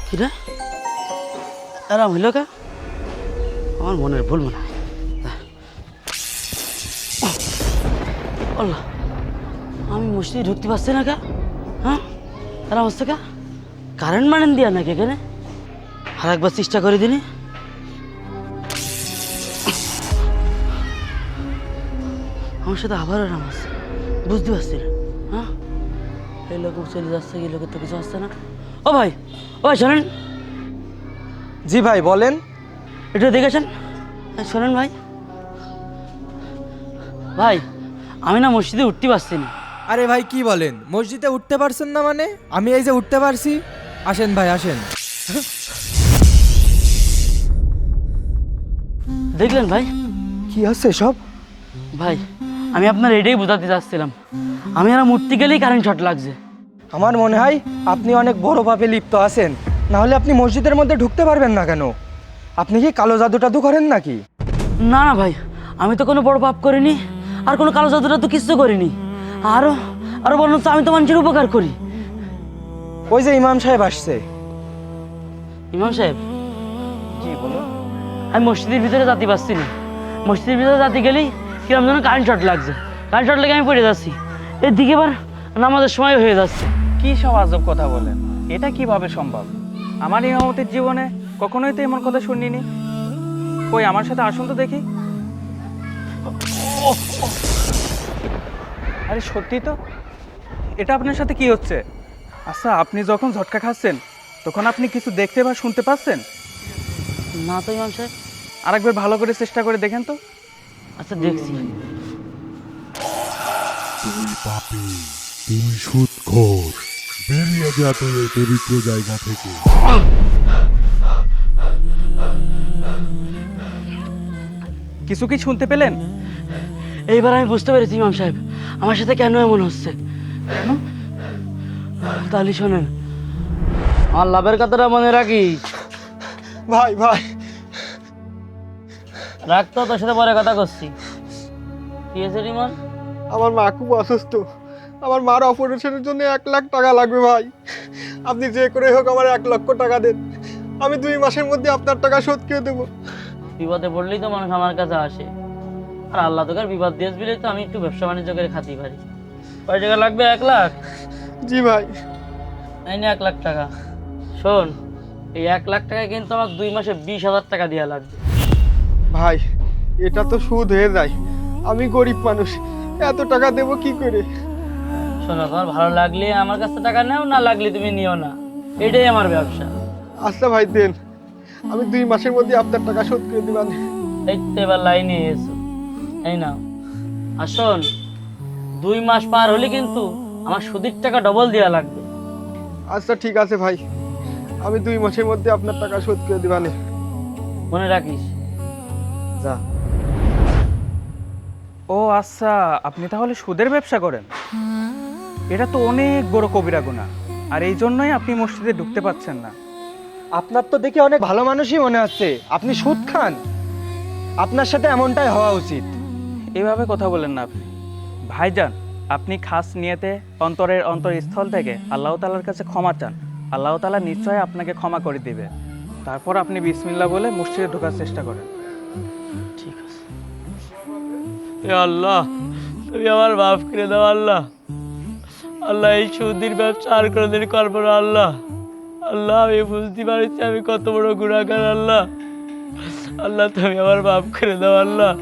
কিরে আরাম হইল কা? আমার মনের ভুল মনে হয়। আল্লাহ, আমি মসজিদে ঢুকতে পারছি না কা? হ্যাঁ, আরাম হচ্ছে কা? কারেন্ট মারেন দিয়া নাকি এখানে? আর একবার চেষ্টা করে দিনি। আমার সাথে আবার আরাম আছে, বুঝতে পারছি না। হ্যাঁ, এই লোক চলে যাচ্ছে, এই লোকের তো কিছু আসছে না। ও ভাই, ও ভাই শোনেন। জি ভাই বলেন। একটু দেখেছেন? শোনেন ভাই, ভাই আমি না মসজিদে উঠতে পারছি না। আরে ভাই কি বলেন, মসজিদে উঠতে পারছেন না মানে? আমি এই যে উঠতে পারছি। আসেন ভাই আসেন। দেখলেন ভাই? কি হচ্ছে সব? ভাই আমি আপনার এটাই বোঝাতে চাচ্ছিলাম, আমি আর উঠতে গেলেই কারেন্ট শর্ট লাগছে। আমার মনে হয় আপনি অনেক বড় পাপে লিপ্ত আছেন, না হলে আপনি মসজিদের মধ্যে ঢুকতে পারবেন না কেন? আপনি কি কালো জাদু টাদু করেন নাকি? না না ভাই, আমি তো কোনো বড় পাপ করিনি, আর কোনো কালো জাদুটা তো কিচ্ছু করিনি। আরো আরো বলুন তো, আমি তো মানুষের উপকার করি। ওই যে ইমাম সাহেব আসছে। ইমাম সাহেব, জি বলুন। আমি মসজিদের ভিতরে যেতে পারছি না। মসজিদের ভিতরে যেতে গেলেই কিরম যেন কারেন্ট শর্ট লাগছে। কারেন্ট শর্ট লেগে আমি পড়ে যাচ্ছি। এদিকে এবার নামাজের সময় হয়ে যাচ্ছে। কি সব আজব কথা বলেন? এটা কিভাবে সম্ভব? আমার ইমামতির জীবনে কখনোই তো এমন কথা শুনিনি। কই আমার সাথে আসুন তো দেখি। আরে সত্যি তো, এটা আপনার সাথে কি হচ্ছে? আচ্ছা, আপনি যখন ঝটকা খাচ্ছেন তখন আপনি কিছু দেখতে বা শুনতে পাচ্ছেন? না তো ইমাম সাহেব। আরেকবার ভালো করে চেষ্টা করে দেখেন তো। আচ্ছা দেখছি। তুই পাপী, তুই সুদখোর, বেরিয়ে যা তোর এই পবিত্র জায়গা থেকে। কিছু কি শুনতে পেলেন? এইবার আমি বুঝতে পেরেছি ইমাম সাহেব, আমার সাথে কেন এমন হচ্ছে। কেন? তাহলে শোনেন, আমার লাভের কথাটা মনে রাখিস। ভাই ভাই রাখতো, তোর সাথে পরে কথা করছি। কি হয়েছে রিমন? আমার মা খুব অসুস্থ, আমার মার অপারেশনের জন্য 1 লাখ টাকা লাগবে ভাই। আপনি যে করে হোক আমার 1 লক্ষ টাকা দেন, আমি 2 মাসের মধ্যে আপনার টাকা শোধ করে দেবো। বিপদে পড়লেই তো মানুষ আমার কাছে আসে, আর আল্লাহ তোকে আর বিপদ দিয়েছ বলেই তো আমি একটু ব্যবসা বাণিজ্য করে খাতে পারি। কয় টাকা লাগবে? 1 লাখ? জি ভাই। এই নে 1 লাখ টাকা। শোন, এই 1 লাখ টাকায় কিন্তু আমার 2 মাসে 20,000 টাকা দেওয়া লাগবে। ভাই এটা তো সুদ হয়ে যায়, আমি গরিব মানুষ, এত টাকা দেবো কি করে? শোনো, তোমার ভালো লাগলে আমার কাছে টাকা নাও, না লাগলে তুমি নিও না, এটাই আমার ব্যবসা। আচ্ছা ভাই দেন, আমি 2 মাসের মধ্যে আপনার টাকা শোধ করে দিবান। এই তো এবার লাইনে এসো, এই নাও। আর শোন, 2 মাস পার হলে কিন্তু আমার সুদের টাকা ডবল দেওয়া লাগবে। আচ্ছা ঠিক আছে ভাই, আমি 2 মাসের মধ্যে আপনার টাকা শোধ করে দিবানে। মনে রাখিস। যা। ও আচ্ছা, আপনি তাহলে সুদের ব্যবসা করেন? এটা তো অনেক বড় কবিরা গুনাহ, আর এই জন্যই আপনি মসজিদে ঢুকতে পাচ্ছেন না। আপনার তো দেখে অনেক ভালো মানুষই মনে হচ্ছে, আপনি সুদ খান? আপনার সাথে এমনটাই হওয়া উচিত। এভাবে কথা বলেন না আপনি। ভাইজান, আপনি খাস নিয়েতে অন্তরের অন্তরস্থল থেকে আল্লাহ তাআলার কাছে ক্ষমা চান, আল্লাহ তাআলা নিশ্চয়ই আপনাকে ক্ষমা করে দিবে। তারপর আপনি বিসমিল্লাহ বলে মসজিদে ঢোকার চেষ্টা করেন। ঠিক আছে। এ আল্লাহ, তুমি আমার মাফ করে দাও আল্লাহ। আল্লাহ, এই সুদের ব্যবসা আর কোনোদিন করবো না আল্লাহ। আল্লাহ, আমি বুঝতে পারছি আমি কত বড় গুনাহগার আল্লাহ। আল্লাহ, তুমি আমার মাফ করে দাও আল্লাহ।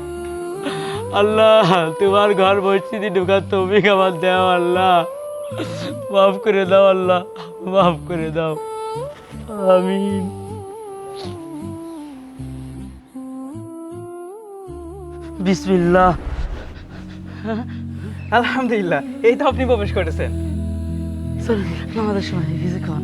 আল্লাহ, তোমার ঘর মসজিদে ঢোকার তৌফিক আমার দাও আল্লাহ। মাফ করে দাও আল্লাহ, মাফ করে দাও। আমিন। বিসমিল্লাহ। আলহামদুলিল্লাহ, এই তো আপনি প্রবেশ করেছেন। চলুন, আমাদের সময় কিছুক্ষণ